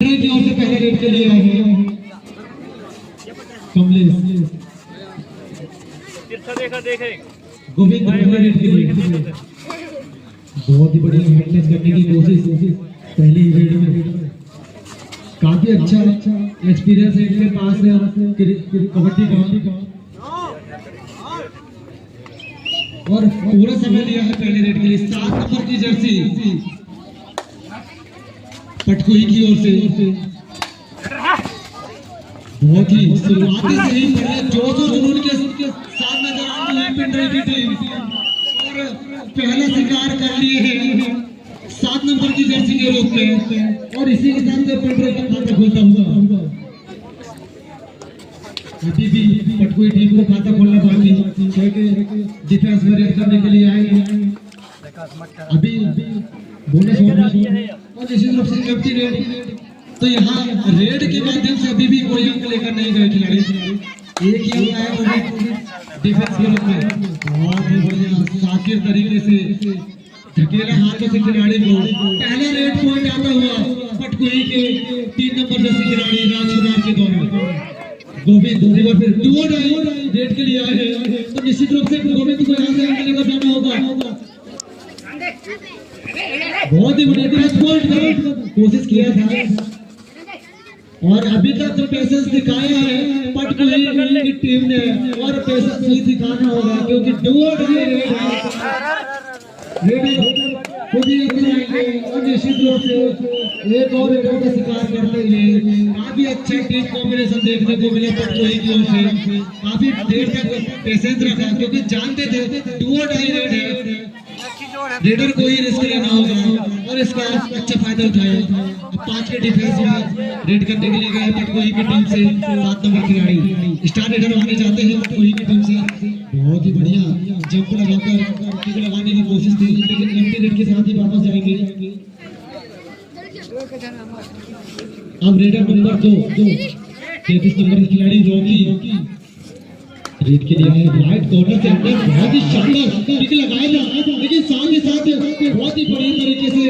पिंडरे की ओर से पहले रेड के लिए आए हैं कमलेश गोविंद पहले रेड के लिए बहुत ही बढ़िया फिटनेस करने की कोशिश पहली रेड में काफी अच्छा एक्सपीरियंस है इनके पास कबड्डी का और पूरा समय लिया है पहले रेड के लिए 7 नंबर की जर्सी पटकोई की ओर से बहुत ही शुरुआती से ही जोश और जुनून के साथ नजर आ रही है पिंडरे की टीम और पहला शिकार कर लिए हैं 7 नंबर की जर्सी के रूप में और इसी के साथ पिंडरे का खाता खोलता हुआ अभी भी पटकोई टीम को खाता खोलना बाकी डिफेंस में रेड करने के लिए आए हैं अभी बोनस और निश्चित रूप से एम्प्टी रेड तो यहाँ रेड के माध्यम से अभी भी कोई अंक लेकर नहीं गए खिलाड़ी एक ही अंक आया वो भी डिफेंस के रूप में बहुत ही बढ़िया शातिर तरीके से धकेला हाथों से खिलाड़ी को पहला रेड पॉइंट आता हुआ पटकोई के 3 नंबर जैसे खिलाड़ी राजकुमार के द्वारा गोविंद फिर रेड के लिए आए हैं तो निश्चित रूप से गोविंद को यहाँ से अंक लेकर जाना होगा बहुत ही बढ़िया कोशिश किया था और अभी तक जो पेशेंस दिखाया है पटकोई की टीम ने और पेशेंस ही दिखाना होगा क्योंकि और निश्चित रूप से एक और रेडर का शिकार करते हुए काफी अच्छा टीम कॉम्बिनेशन देखने को मिला पटकोई की ओर से काफी देर तक पेशेंस रखा क्योंकि जानते थे डू और डाई रेड है रेडर को ही रिस्क लेना होगा और इसका अच्छा फायदा उठाया 5 के डिफेंस में रेड करने के लिए गए पटकोई की टीम से 7 नंबर खिलाड़ी स्टार रेडर होने जाते हैं पटकोई की टीम से बहुत ही बढ़िया जंप लगाकर किक लगाने की कोशिश थी लेकिन एम्प्टी रेड के साथ ही वापस जाएंगे अब रेडर नंबर 2 33 नंबर के खिलाड़ी रॉकी रेड के लिए राइट कॉर्नर से अंदर बहुत ही शानदार किक लगाया था लेकिन साथ ही साथ बहुत ही बढ़िया तरीके से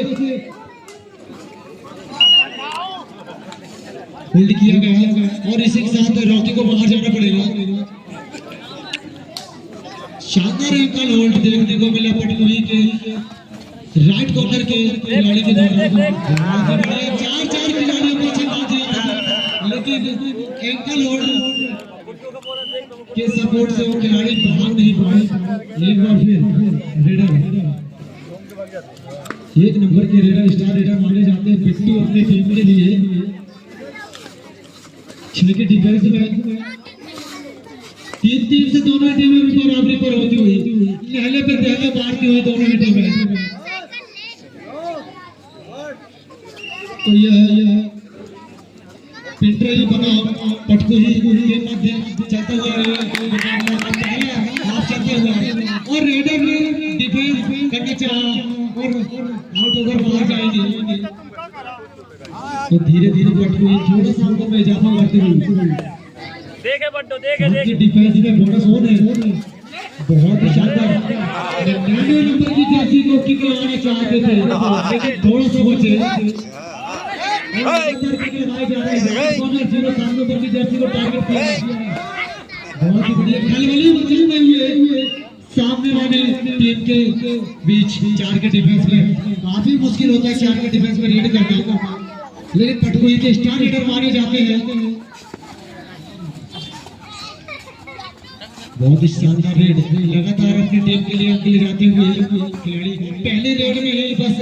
होल्ड किया गया और इसी के साथ रॉकी को बाहर जाना पड़ेगा शानदार एंकल होल्ड देखने को मिला पटकोई के राइट कॉर्नर के खिलाड़ी के द्वारा 4 खिलाड़ियों को छक्का दिया था लेकिन एंकल होल्ड के सपोर्ट से वो खिलाड़ी भाग नहीं पाए एक बार फिर रेडर 1 नंबर के रेडर स्टार रेडर माने जाते हैं बिट्टू अपने टीम के लिए 6 के डिफेंस में 3-3 से दोनों टीमें बराबरी पर होती हुई पहले पे पहले मारती हुई दोनों टीमें तो यह पिंडरे बना पटकोई के मध्य चलता हुआ हाफ चलते हुआ और रेडर ने डिफेंस करना चाहा और आउट ओवर बाहर जाएंगे तो धीरे धीरे पटकोई थोड़ा सा अंकों में इजाफा करते हुए देखे बट्टो देखे डिफेंस में बोनस ऑन है बहुत ही शानदार 9 नंबर की जर्सी को किक लगाना चाहते थे लेकिन थोड़ा सा बचे सामने वाले टीम के बीच 4 के डिफेंस में काफी मुश्किल होता है 4 के डिफेंस में रेड करना लेकिन पटकोई के स्टार रेडर मारे जाते हैं बहुत ही शानदार रेड लगातार अपनी टीम के लिए अंक ले जाते हुए खिलाड़ी पहले रेड में ही बस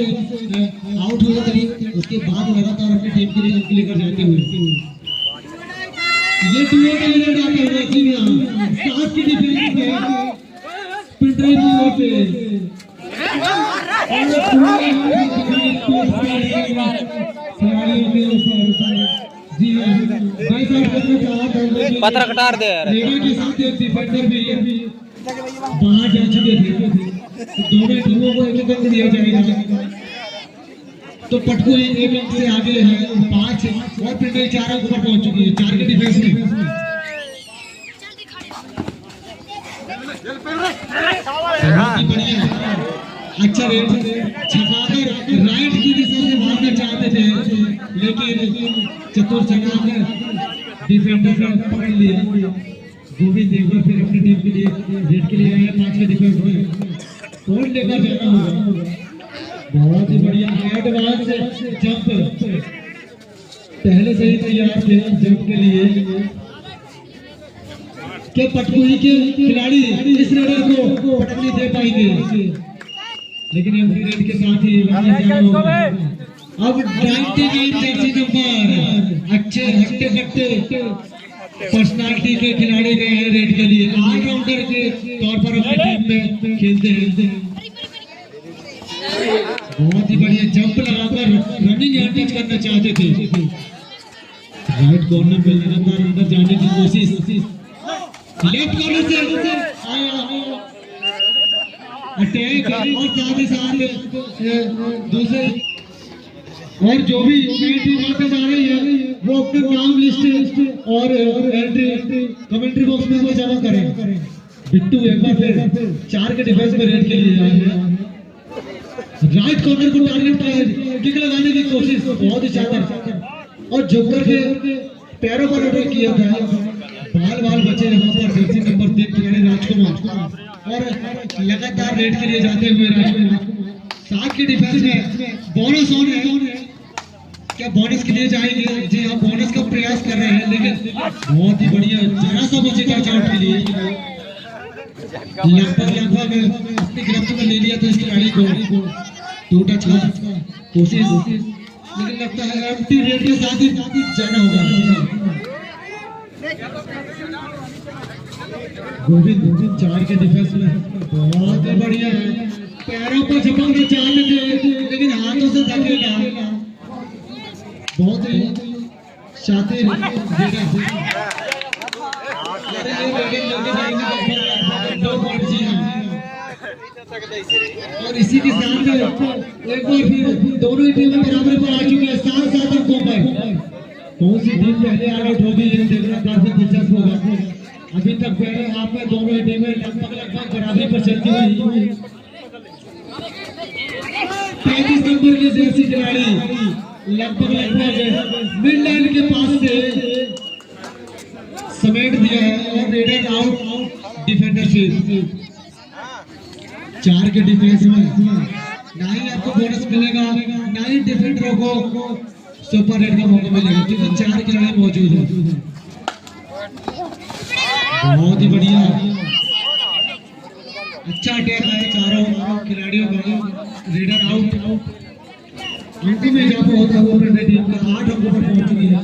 आउट हो जाते उसके बाद लगातार अपनी टीम के लिए अंक लेकर जाते हुए ये दुए का रेड आते हुए जी हां 7 की डिफेंस में पिंडरे की ओर से जी भाई साहब पत्र कटार दे यार रेडर के साथ एक डिफेंडर भी बाहर जा चुके थे दोनों टीमों को एक अंक दिया जाएगा तो पटकोई 1 अंक से आगे है 5 और पिंडरे 4 अंक पर पहुंच चुकी है 4 के डिफेंस में अच्छा रेड छकाकर राइट की दिशा से मारना चाहते थे लेकिन चतुर चलाक डिफेंडर ने पकड़ लिया। गोविंद एक बार फिर अपनी टीम के लिए रेड के लिए आया, 5वें डिफेंस में पॉइंट लेकर जाना होगा। बहुत ही बढ़िया एडवांस जंप, पहले से ही तैयार थे जंप के लिए। क्या पटकुई के खिलाड़ी इस रेडर को पटक नहीं दे पाएंगे, लेकिन एमपी रेड के साथ ही अब 99 जर्सी नंबर अच्छे हट्टे कट्टे पर्सनालिटी के खिलाड़ी गए हैं रेड के लिए, ऑलराउंडर के तौर पर अपनी टीम में खेलते हैं। बहुत ही बढ़िया जंप लगाकर रनिंग एडवांटेज करना चाहते थे। राइट कॉर्नर में लगातार अंदर जाने की कोशिश, लेफ्ट कॉर्नर से आया अटैक और साथ ही साथ दूसरे और जो भी वापस आ रही है वो अपने नाम लिस्ट और एंट्री कमेंट्री बॉक्स में वो जमा करें। बिट्टू एक बार फिर 4 के डिफेंस में रेड के लिए आए हैं। राइट कॉर्नर को टारगेट किक लगाने की कोशिश बहुत ही शानदार और जोकर के पैरों पर अटैक किया था। बाल बचे वहां पर जर्सी नंबर 3 खिलाड़ी राजकुमार और लगातार रेड के लिए जाते हुए राजकुमार 7 के डिफेंस में बोनस ऑन है। क्या बोनस के लिए जाएंगे? जी हाँ, बोनस का प्रयास कर रहे हैं, लेकिन बहुत ही बढ़िया जरा सा बचे कैच आउट के लिए लगभग अपनी गिरफ्त में ले लिया था इस खिलाड़ी को। टूटा कोशिश, लेकिन लगता है एम्प्टी रेड के साथ ही जाना होगा। गोविंद 4 के डिफेंस में बहुत ही बढ़िया है, पैरों पर झपकना चाहते थे लेकिन हाथों से धकेला। बहुत ही शातिर और इसी के साथ एक बार फिर दोनों ही टीमें बराबरी पर आ चुकी है 7 अंकों पर। कौन सी टीम पहले आउट होगी ये देखना काफी दिलचस्प होगा। अभी तक पहले हाफ में दोनों ही टीमें लगभग बराबरी पर चलती हुई। 33 नंबर की जर्सी खिलाड़ी लगभग मिड लाइन के पास से समेट दिया है और रेडर आउट डिफेंडर से 4 के डिफेंस में ना ही आपको बोनस मिलेगा ना ही डिफेंडरों को सुपर रेड का मौका मिलेगा, क्योंकि 4 खिलाड़ी मौजूद है। बहुत ही बढ़िया अच्छा अटैक है चारों खिलाड़ियों का। रेडर आउट अंकों में इजाफा होता हुआ अपने टीम का 8 अंकों पर पहुंच चुकी है।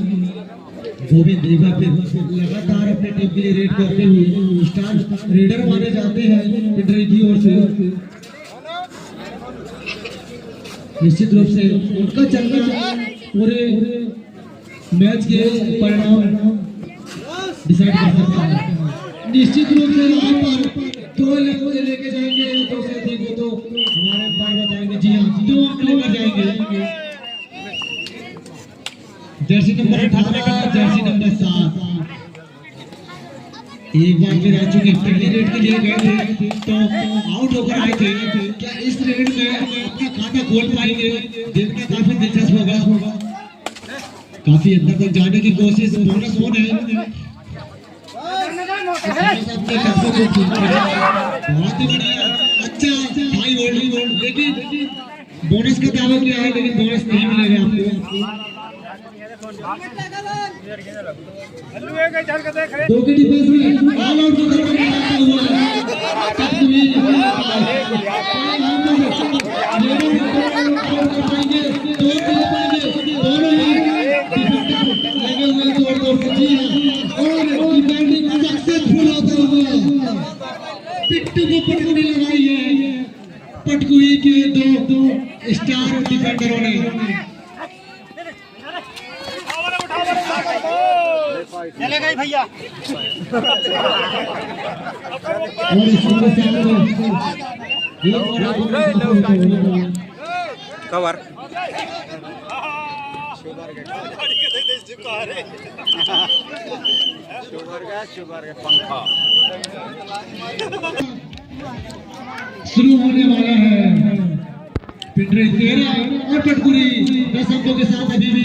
गोविंद एक बार फिर लगातार अपने टीम के लिए रेड करते हुए स्टार रेडर माने जाते हैं पिंडरी की ओर से। निश्चित रूप से उनका चलना पूरे मैच के परिणाम डिसाइड कर सकता है। निश्चित रूप से यहाँ पर 2 अंक लेके जाएंगे, 2 से अधिक हो तो हमारे भाई बताएंगे। जी हाँ, 2 अंक लेकर जाएंगे। जर्सी नंबर 18 जर्सी नंबर 7 एक बार फिर आ चुके। पहली रेड के लिए गए थे तो आउट होकर आए थे। क्या इस रेड में अपना खाता खोल पाएंगे? देखना काफी दिलचस्प होगा। काफी अंदर तक जाने की कोशिश, बोनस ऑन है। बहुत ही बढ़िया अच्छा हाई वोल्ट, लेकिन बोनस का दावा किया है लेकिन बोनस नहीं मिलेगा आपको। 2 के डिफेंस में ऑल आउट को करके आता हुआ पिट्टू को पटकुई लगाई है। पटकुई के 2 स्टार डिफेंडरों ने। चलेगा ही भैया। कवर शुगर का पंखा शुरू होने वाला है। पिंडरी 13 और पटकुई 10 अंकों के साथ अभी भी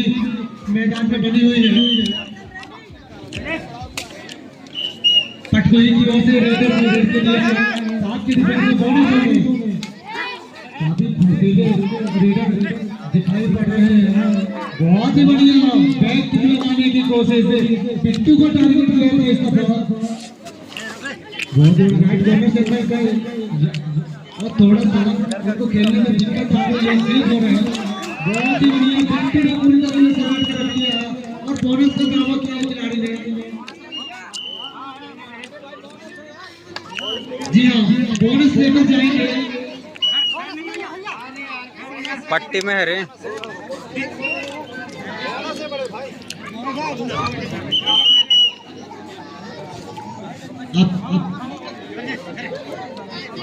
मैदान में बनी हुई है। पटकोई की ओर से रेडर के लिए साथ की डिफेंस में बोनस हो गई। काफी फुर्तीले रेडर दिखाई पड़ रहे हैं। बहुत ही बढ़िया बैक किक लगाने की कोशिश है। बिट्टू को टारगेट किया था इस दफा। बहुत ही राइट कॉर्नर से और थोड़ा सा उनको खेलने में दिक्कत आ रही है, स्लिप हो रहे हैं। बहुत ही बढ़िया बिट्टू ने पूरी तरह से सर्वाइव कर दिया और बोनस का दावा किया खिलाड़ी ने। जी हाँ, बोनस लेकर जाएंगे। पट्टी में है रे।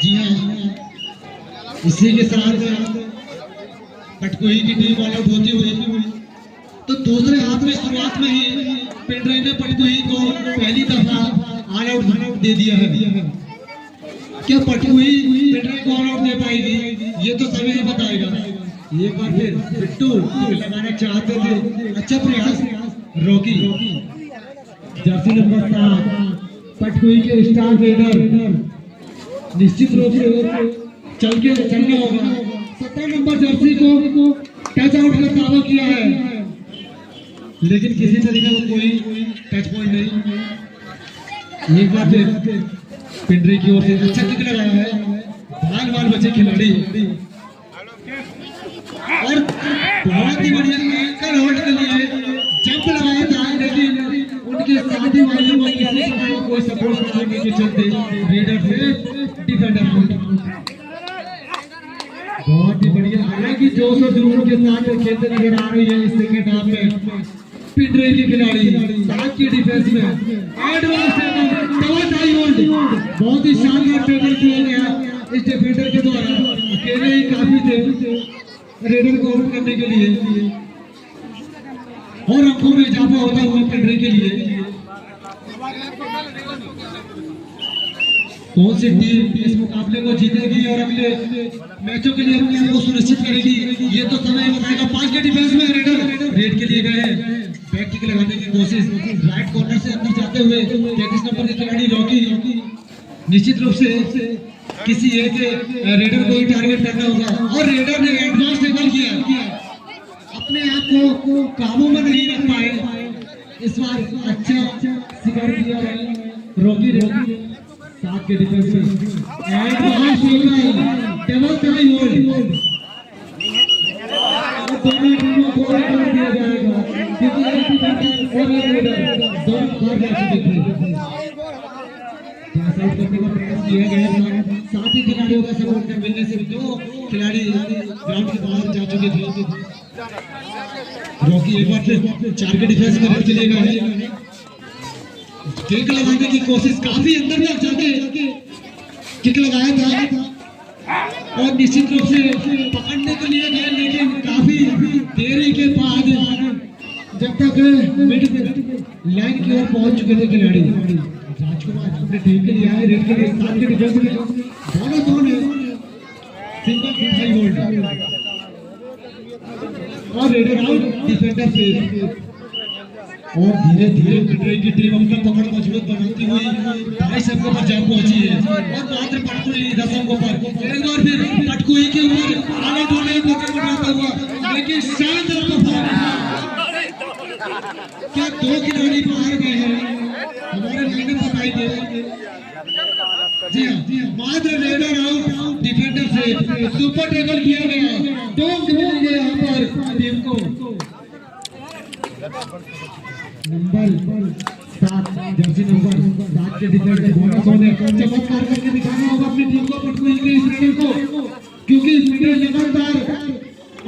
जी हाँ, इसी के साथ पटकोई की टीम ऑल आउट होती हुई तो दूसरे हाथ में शुरुआत में ही पिंडराई ने पटकोई को पहली दफा ऑल आउट दे दिया है। क्या पटकोई पिंडराई को ऑल आउट दे पाएगी, ये तो समय ही बताएगा। एक बार फिर बिट्टू लगाना चाहते थे, अच्छा प्रयास रॉकी। जर्सी नंबर 7 पटकोई के स्टार रेडर निश्चित रूप से चलना होगा। 17 नंबर जर्सी को टच आउट का दावा किया है, लेकिन किसी तरीके का कोई टच पॉइंट नहीं। एक बार फिर पिंडरी की ओर से अच्छा किक लगाया है। बाल बचे खिलाड़ी और बहुत ही बढ़िया एंकर होल्ड के लिए जंप लगाया था, लेकिन उनके साथी वालों को किसी समय कोई सपोर्ट करने के चलते रेडर से डिफेंडर आउट। बहुत ही बढ़िया, हालांकि जोश और जुनून के साथ खेलते नजर आ रही है इस सेकंड हाफ में पिंडरे के खिलाड़ी। साथ की डिफेंस में एडवांस होल्ड, बहुत ही शानदार टेबल किया गया इस डिफेंडर के द्वारा। अकेले ही काफी थे रेडर को आउट करने के लिए और अंकों में इजाफा होता हुआ पिंडरे के लिए। कौन सी टीम इस मुकाबले को जीतेगी और अगले मैचों के लिए अपने आप को सुनिश्चित करेगी, ये तो समय बताएगा। 5 के डिफेंस में रेडर रेड के लिए गए हैं। बैक किक लगाने की कोशिश, राइट कॉर्नर से अंदर जाते हुए 33 नंबर के खिलाड़ी रॉकी। निश्चित रूप से किसी एक रेडर को ही टारगेट करना होगा और रेडर ने एडवांस टैकल किया, अपने आप को काबू में नहीं रख पाए। इस बार अच्छा शिकार किया रॉकी। 7 के डिफेंस में एडवांस डबल टाई होल्ड, दोनों टीमों को कर दिया जाएगा क्योंकि एक डिफेंडर और एक रेडर दोनों बाहर जा चुके थे। साइड करने का प्रयास किया गया है, साथ ही खिलाड़ियों का सपोर्ट कर मिलने से 2 खिलाड़ी ग्राउंड के बाहर जा चुके थे। रॉकी एक बार फिर 4 के डिफेंस में रेड के लिए गए। किक लगाने की कोशिश, काफी अंदर तक जाके किक लगाया था और निश्चित रूप से पकड़ने के लिए गए, लेकिन काफी देरी के बाद जब तक मिड लाइन की ओर पहुंच चुके थे खिलाड़ी। राजकुमार अपने टीम के लिए आए, रेड के लिए 7 के डिफेंस में दोनों सिंगल हाई होल्ड और रेडर आउट, डिफेंडर सेफ। और धीरे धीरे पिंडरे की टीम अपना पकड़ मजबूत बनाती हुई 22 अंकों पर जा पहुंची है और मात्र पटकोई 10 अंकों पर। एक बार फिर पटकोई के ऊपर आगे बढ़ने का मौका बनाता हुआ, लेकिन शानदार परफॉर्मेंस। क्या 2 खिलाड़ी बाहर गए हैं, हमारे लाइनअप बताइए। जी हाँ, मात्र रेडर आउट, डिफेंडर से सुपर टैकल किया गया। 2 मिल गए यहाँ पर टीम को। नंबर 7 जर्सी नंबर 7 के डिफेंडर बोनस होने चमत्कार करके दिखाना होगा अपनी टीम को, पटकोई के इस रेडर को, क्योंकि लगातार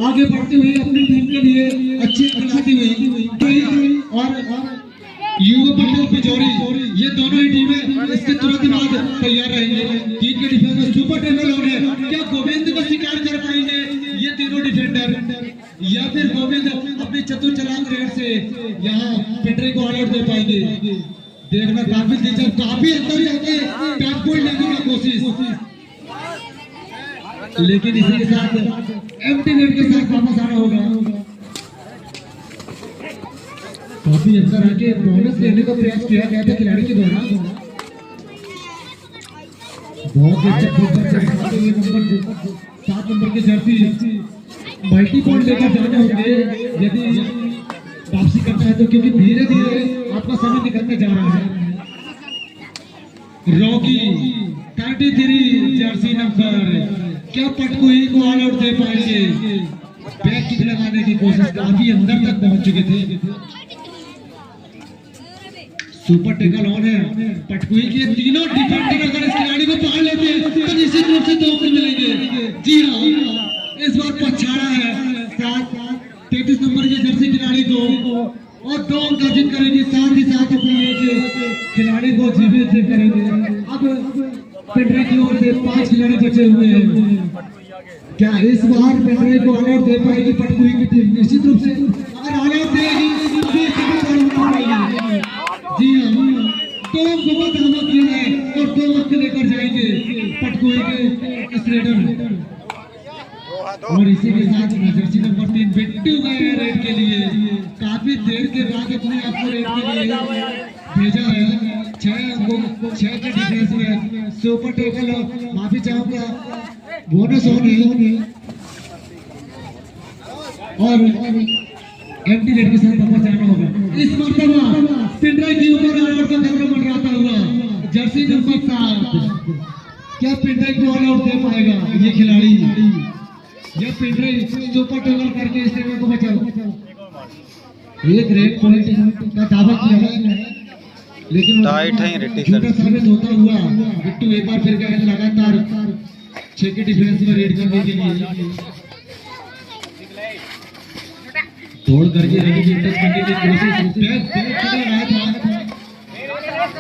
आगे बढ़ती हुई अपनी टीम के लिए अच्छी खिलाती हुई और युवा पटेल पिजोरी, ये दोनों ही टीमें इसके तुरंत बाद तैयार रहेंगे। 3 के डिफेंस में सुपर टैकल होने, क्या गोविंद को शिकार कर पाएंगे ये तीनों डिफेंडर, या फिर गोविंद अपनी चतुर चालाक रेड से यहाँ पिंडरे को ऑल आउट दे पाएंगे। देखना काफी दिलचस्प, काफी अंदर जाके टच पॉइंट लेने की कोशिश, लेकिन इसी के साथ एम्प्टी नेट के साथ वापस आना होगा। काफी अंदर आके बोनस लेने का प्रयास किया गया था खिलाड़ी के द्वारा। बहुत अच्छा फुटबॉल से दिखाते हुए नंबर 7 नंबर की जर्सी मल्टी पॉइंट लेकर जाने होंगे यदि वापसी करना है तो, क्योंकि धीरे धीरे आपका समय निकलने जा रहा है। रॉकी 33 जर्सी नंबर, क्या पटकुई को ऑल आउट दे पाएंगे? बैक किक लगाने की कोशिश, काफी अंदर तक पहुंच चुके थे। सुपर टेकल ऑन है पटकुई के तीनों डिफेंडर अगर इस खिलाड़ी को पकड़ लेते हैं तो निश्चित रूप से 2 अंक मिलेंगे। जी हाँ, इस बार पछाड़ा है 33 नंबर के जर्सी खिलाड़ी को और 2 अंक अर्जित करेंगे, साथ ही साथ अपने एक खिलाड़ी को जीवित करेंगे। अब पेंड्रे की ओर से 5 खिलाड़ी बचे हुए हैं। क्या इस बार पेंड्रे को ऑल आउट दे पाएगी पटकुई की टीम? निश्चित रूप से अगर ऑल आउट देगी जी हाँ, 2 अंक को दावा किया है और 2 अंक लेकर जाएंगे पटकुई के इस रेडर। और इसी के साथ जर्सी नंबर 3 बिट्टू गए रेड के लिए। काफी देर के बाद अपने आप को रेड के लिए भेजा है। 6 अंकों 6 के डिफेंस में सुपर टेकल, माफी चाहूंगा, बोनस होने और एम्प्टी रेड के साथ वापस जाना होगा। इस मरतबा पिंडरा के ऊपर ऑल आउट का खतरा मंडराता हुआ जर्सी नंबर 7, क्या पिंडरा को ऑल आउट दे पाएगा ये खिलाड़ी? यह पिंडरा सुपर टेकल करके इस टेबल को बचाओ। एक रेड पॉइंट का दावा किया है लेकिन झूठा साबित होता हुआ बिट्टू एक बार फिर गए लगातार 6 के डिफेंस में रेड करने के लिए तोड़ करके रवि की टच करने की कोशिश रहा था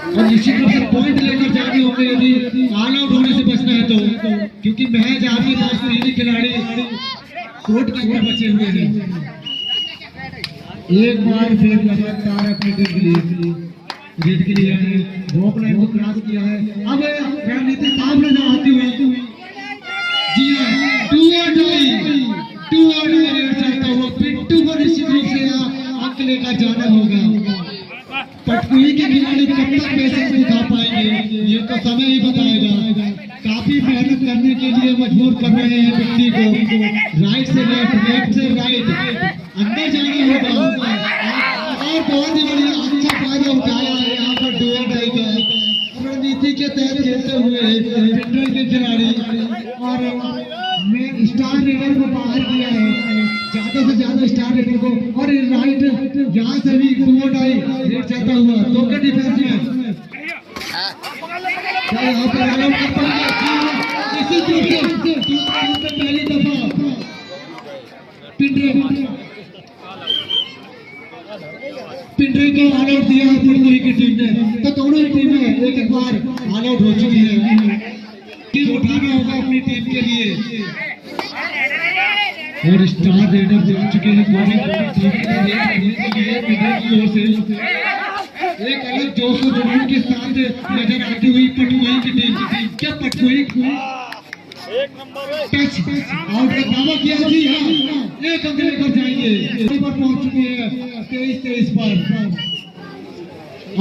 और निश्चित रूप से पॉइंट लेकर जाने होंगे यदि ऑल आउट होने से बचना है तो, क्योंकि महज आपके पास 3 खिलाड़ी कोर्ट के ऊपर बचे हुए हैं। एक बार फिर लगातार अपने टीम के लिए रेड के लिए है, बॉक लाइन को क्रॉस किया है। अब रणनीति साफ नजर आती हुई जी हां, 2 और रेड चलता हुआ पिट्टू को निश्चित रूप से अंक लेकर जाना होगा। पटकुई के खिलाड़ी कब तक पैसे दिखा पाएंगे ये तो समय ही बताएगा। काफी मेहनत करने के लिए मजबूर कर रहे हैं पिट्टी को, राइट से लेफ्ट से राइट अंदर जाना होगा और बहुत ही बढ़िया अच्छा फायदा उठाया है यहाँ पर डू और डाई का। रणनीति के तहत खेलते हुए पिंडर के खिलाड़ी और मैं स्टार रेडर को बाहर किया है, ज्यादा से ज्यादा स्टार रेडर को, और राइट यहाँ से भी डू और डाई रेड चलता हुआ 2 के डिफेंस में क्या यहाँ पर ऑल आउट कर पाएंगे? इसी तरह से पहली दफा पिंडरे को ऑल आउट दिया है पटकुई की टीम ने, तो दोनों ही टीमें एक बार ऑल आउट हो चुकी है। टीम उठाना होगा अपनी टीम के लिए और स्टार रेडर जा चुके हैं पिंडरे की ओर से। एक अलग जोश और जुनून के साथ नजर आती हुई पटकुई की टीम। क्या पटकुई टच आउट का दावा किया? जी हाँ, 1 अंक लेकर जाएंगे। पर पहुंच चुके हैं 23 पर।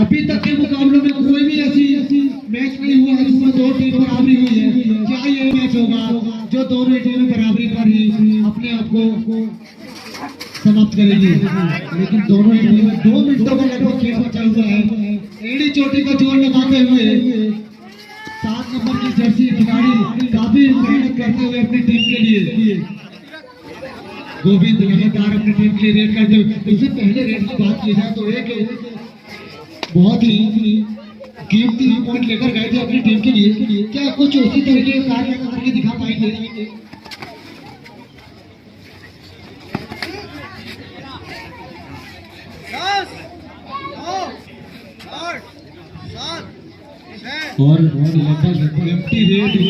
अभी तक के मुकाबलों में कोई भी ऐसी मैच नहीं हुआ है जिसमें 2 टीम बराबरी हुई है। क्या ये मैच होगा जो दोनों टीमें बराबरी पर ही अपने आप को समाप्त करेगी? लेकिन दोनों ही टीमें 2 मिनटों का लगभग खेल बचा हुआ है। एड़ी चोटी का जोर लगाते हुए 7 नंबर की जर्सी खिलाड़ी काफी मेहनत करते हुए अपनी टीम के लिए। गोविंद लगातार अपनी टीम के लिए रेड करते हुए। इससे पहले रेड की बात की जाए तो एक बहुत ही कीमती पॉइंट लेकर गए थे अपनी टीम के लिए। क्या कुछ उसी तरीके के कार्य करके दिखा पाएंगे? और लगभग एम्प्टी रेडर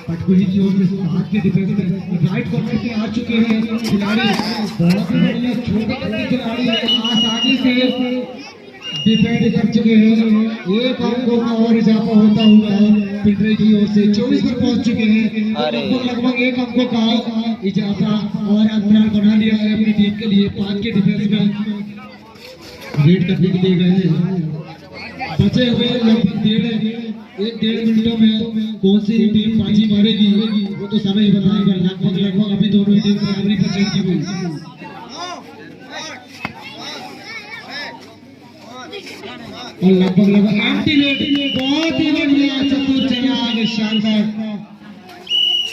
पटकुई की ओर से 7 के डिफेंस में राइट कॉर्नर पे आ चुके हैं खिलाड़ी। बहुत ही बढ़िया छोटे खिलाड़ी आसानी से डिफेंड कर चुके हैं। एक अंकों का और इजाफा होता हुआ पिंडरे की ओर से 24 पर पहुंच चुके हैं। लगभग एक अंकों का इजाफा और अंतराल बना लिया है अपनी टीम के लिए। 5 के डिफेंस में रेड करने के लिए गए हैं। बचे हुए लगभग 1.5 मिनटों में कौन सी टीम बाजी मारेगी वो तो समय ही बताएगा। लगभग अभी दोनों टीम बराबरी पर चलती हुई और लगभग एंटी रेट बहुत ही बढ़िया चतुर चला आगे शानदार,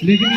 लेकिन